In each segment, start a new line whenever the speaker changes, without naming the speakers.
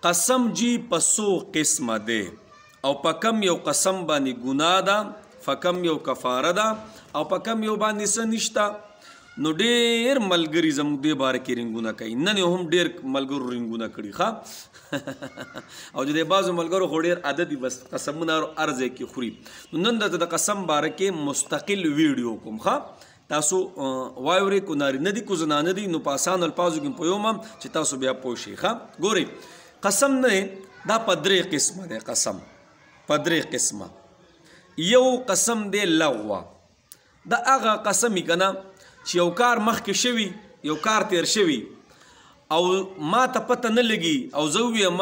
قسم جی پسو قسم ده او په کم یو قسم باندې ګناه ده فکم یو کفاره ده او په کم یو باندې څه نشته. نو ډېر ملګري زموږ دې باره کې رنګونه کوي. نن یې هم ډېر ملګرو رنګونه کړي ښه او د بعضو ملګرو خو ډېر عادت دي بس قسمونه هر ځای کې خوري. نو نن درته د قسم باره کې مستقل ویډیو کوم ښه. تاسو واورئ کو نارینه دي کو زنانه دي نو په اسانو الفاظو کې پوهوم چې تاسو بیا پوه شئ ښه. ګورئ قسم نه دا په درې قسمه دی. قسم په درې قسمه. یو قسم دی لغوه. دا هغه قسم یې که نه چې یو کار مخکې شوي یو کار تیر شوي او ما ته پته نه لګي او زه ووایم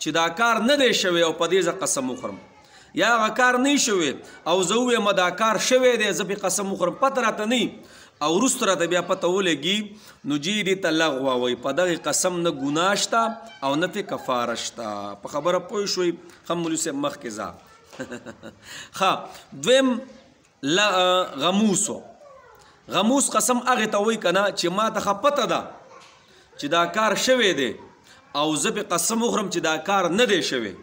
چې دا کار نه دی شوی او په دې زه قسم وخورم، یا هغه کار نه شوی او زه ووایم دا کار شوی دی زه پې قسم وخورم پته راته نه او وروسته راته بیا پته ولګي نو جی دې ته لغوه وایي. په دغې قسم نه ګناه شته او نه پې کفاره شته. په خبره پوه شوئ ښه مولوي صاحب مخکې ځه ښه. دویم غموسو. غموس قسم هغې ته وایي که نه چې ما ته ښه پته ده چې دا کار شوی دی او زه پې قسم وخورم چې دا کار نه دی شوی،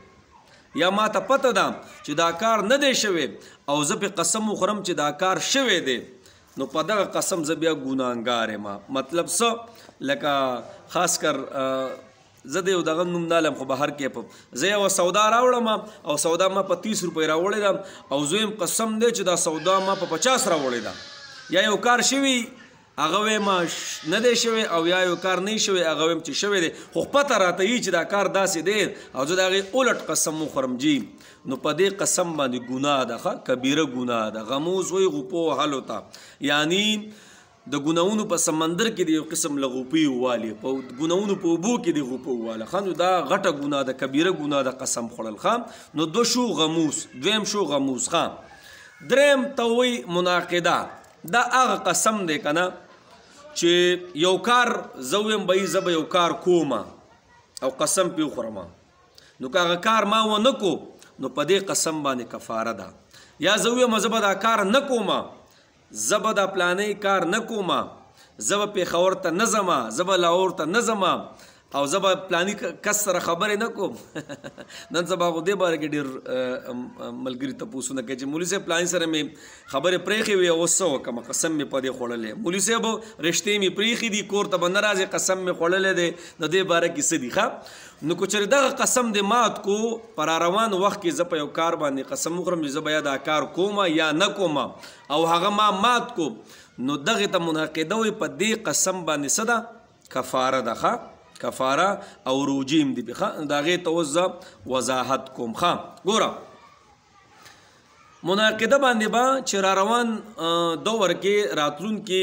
یا ما ته پته ده چې دا کار نه دی شوی او زه پې قسم وخورم چې دا کار شوی دی، نو په دغه قسم زه بیا ګناهګار یم. مطلب څه لکه خاص کر زه د یو دغه نوم نه لم خو بهر کې زه یوه سودا راوړم او سودا ما په 30 روپۍ راوړې ده او زویم قسم دی چې دا سودا ما په 50 راوړې ده. یا یو کار شوي هغه وایم نه دی شوی او یا یو کار نه شوی هغه وایم چې شوی دی خو پته راته وي چې دا کار داسې دی او زه د هغې الټ قسم وخورم جي نو په دې قسم باندې ګناه ده ښه کبیره ګناه ده. غموز وایي غوپو وهلو ته، یعنی د ګناهونو په سمندر کې د یو قسم له غوپې ووالي په ګناهونو په اوبو کې د غوپه وواله ښه. نو دا غټه ګناه ده کبیره ګناه ده قسم خوړل ښه. نو دو شو غموس، دویم شو غموس ښه. دریم ته وایي مناقده. دا هغه قسم دی که نه چې یو کار زه ویم به زه به یو کار کوم او قسم پې وخورم نو که هغه کار ما ونه کو نو په دې قسم باندې کفاره ده. یا زه ویم زه به دا کار نه کوم، زه به دا پلانۍ کار نه کوم، زه به پېښور ته نه ځم، زه به لاهور ته نه ځم او زه به پلاني کس سره خبرې نه کوم. نن سبا خو دې باره کې ډېر ملګري تپوسونه کوي چې مولوي صاحب پلاني سره مې خبرې پرېښې وي اوس څه وکړم قسم مې په دې خوړلی، مولوي صاحب رشتې مې پرېښې دي کور ته به نه راځې قسم مې خوړلی دی. د دې باره کې څه دي ښه. نو که چېرې دغه قسم دې مات کو په راروان وخت کې زه په یو کار باندې قسم وخورم چې زه به یا دا کار کوم یا نه کوم او هغه ما مات کو نو دغې ته منعقده وایي. په دې قسم باندې څه ده کفاره ده ښه. کفاره او روجیم دی بخا دا غي توزه وضاحت کوم ښه. ګوره مناقده باندې با چې را روان دور کې راتلون کې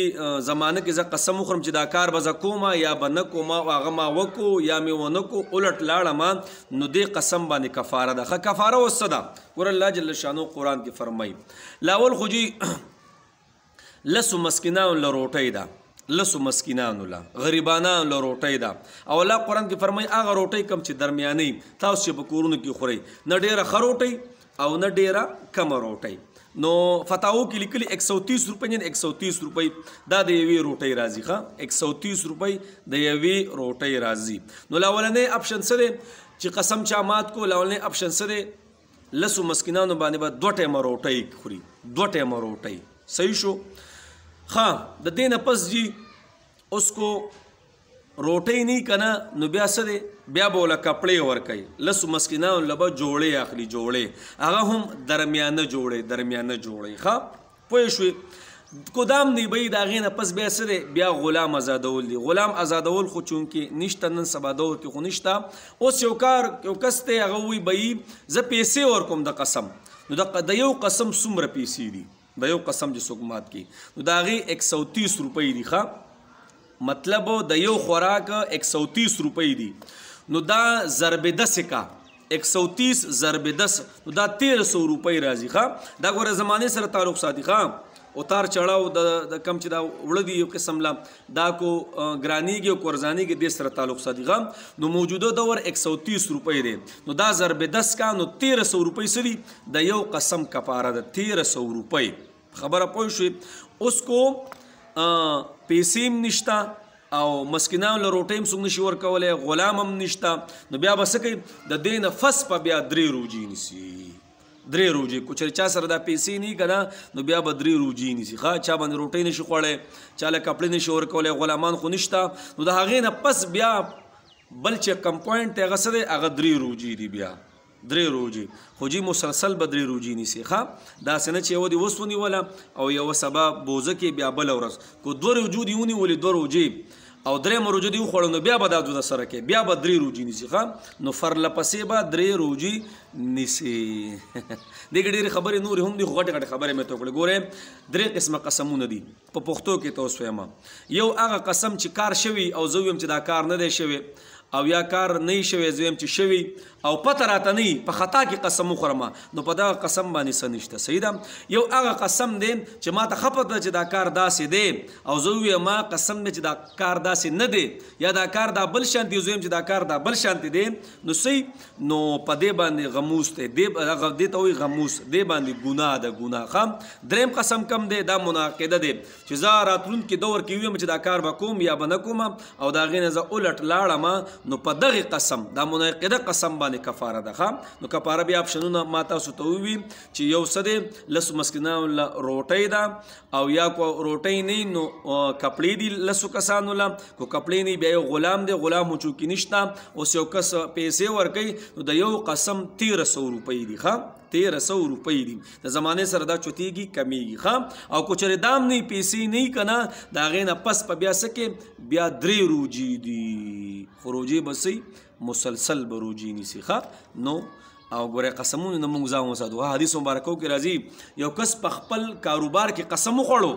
زمانه کې زه قسم وخورم چې دا کار به زه کوم یا به نه کوم او هغه ما وکو یا مې ونه کو الټ لاړم نو دې قسم باندې کفاره ده ښه. کفاره اوس څه ده ګوره الله جل شانو قرآن کې فرمایي لاول خو جي لسو مسکینانو له روټۍ ده، لسو مسکینانو له غریبانانو له روټۍ ده او الله قرآن کې فرمایي هغه روټۍ کم چې درمیانۍ تاسو چې په کورونو کې خورئ نه ډېره ښه روټۍ او نه ډېره کمه روټۍ. نو فتاوو کې لیکلي 130 روپۍ نه 130 روپۍ دا د یوې روټۍ راځي ښه. 130 روپۍ د یوې روټۍ راځي. نو لاولنی اپشن څه دی چې قسم چا مات کو لاولنی اپشن څه دی لسو مسکینانو باندې به 2 ټیمه روټۍ خوري 2 ټیمه روټۍ صحیح شو हाँ. د دې نه پس جی اوس کو روټۍ نه کنه نو بیا څه دی بیا به وله کپړې ورکوي لسو مسکینانو له به جوړې اخلي جوړې هغه هم درمیانه جوړې ښه پوه شوې. کدام دی به د هغې نه پس بیا څه دی بیا غلام آزادول دي. غلام آزادول خو چونکې نشته نن سبا دور کې خو نشته. اوس یو کار یو کس دی هغه وایي به زه پیسې ورکوم د قسم نو د یو قسم څومره پیسې دي د یو قسم چې څوک مات کړي نو د هغې 130 روپۍ دي ښه. مطلب د یو خوراک 130 روپۍ دي نو دا ضرب 10 کا 130 ضرب 10 نو دا 1300 روپۍ راځي ښه. دا ګوره زمانې سره تعلق ساتي ښه. اتار چړاو د کم چې دا وړه دي یو قسم لا دا کو ګرانیږي او قرضانیږي دې سره تعلق ساتي ښه. نو موجوده دور 130 روپۍ دی نو دا ضرب 10 کا نو 1300 روپۍ څه دي د یو قسم کفاره ده 1300 روپۍ. خبره پوه شوې. اوس کو پیسې هم نشته او مسکینان له روټۍ هم څوک نشي ورکولی، غلام هم نشته، نو بیا به څه کوي د دې نه فس په بیا 3 روجې نیسي. 3 روجې کو چېرې چا سره دا پیسې نه وي که نه نو بیا به 3 روجې نیسي. ښه چا باندې روټۍ نشي خوړی، چا له کپړې نشي ورکولی، غلامان خو نشته، نو د هغې نه پس بیا بل چې کم پوینټ دی هغه څه دی، هغه 3 روجې دي. بیا 3 روجې خو جي مسلسل به 3 روجې نیسي. ښه داسې نه چې یوه دې اوس ونیوله او یوه سبا بوزه کې بیا بله ورځ کو 2 روجو دې ونیولې 2 روجې او 3 روجو دې وخوړل نو بیا به دا دوه سره کوي، بیا به 3 روجې نیسي. ښه نو فرلپسې به 3 روجې نیسي. دې کې ډېرې خبرې نورې هم دي خو غټې غټې خبرې مې ته وکړې. ګورئ 3 قسمه قسمونه دي په پښتو کې ته اوس وایم. یو هغه قسم چې کار شوي او زه ویم چې دا کار نه دی شوی، او یا کار نه وي شوی زه ویم چې شوي او پته راته نه وي، په خطا کې قسم وخورم نو په دغه قسم باندې څه نشته. صحیح ده. یو هغه قسم دی چې ما ته ښه پته چې دا کار داسې دی او زه ووایم ما قسم دی چې دا کار داسې نه دی، یا دا کار دا بل شانتي، زه ویم چې دا کار دا بل شانتي دی، نو صحیح نو په دې باندې غموس دی، دې ته وایي غموس، دې باندې ګناه ده، ګناه. ښه دریم قسم کم دی، دا منعقده دی چې زه راتلونکي دور کې ویم چې دا کار به کوم یا به نه کوم او د هغې نه زه الټ لاړم، نو په دغه قسم دا منعقده قسم باندې کفاره ده. ښه نو کفاره بیا اپشنونه ما تاسو ته ووي چې یو څه دی 10 مسکینانو له روټۍ ده، او یا کو روټۍ نه نو کپړې دي 10 کسانو له، کو کپړې نه بیا یو غلام دی، غلام مو چوکي نشته، اوس یو کس پیسې ورکوي نو د یو قسم 1300 روپۍ دي. ښه 1300 روپۍ دي، د زمانې سره دا چوتېږي کمیږي. ښه او کو چېرې دام نه پیسې نه که نه د هغې نه پس په بیا څه کې بیا 3 روجې دي، خو روجې به صحیح مسلسل به روجې نیسي. ښه نو او ګورئ قسمونو نه موږ ځان وساتو. حدیث مبارکو کې راځي یو کس په خپل کاروبار کې قسم وخوړو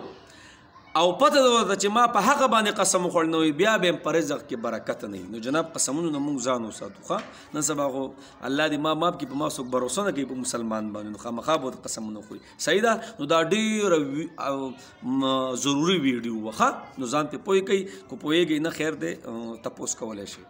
او پته ده ورته چې ما په هغه باندې قسم وخوړ نو بیا به یې په رزق کې برکت نه وي. نو جناب قسمونو نه موږ ځان وساتو. ښه نن سبا خو الله دې ما ماف کړي، په ما څوک بروسه نه کوي په مسلمان باندې، نو خامخا به قسمونه خوري. صحیح ده. نو دا ډېره ضروري ویډیو وه. ښه نو ځان پرې پوه کوئ، کو پوهېږئ نه خیر دی تپوس کولی شئ.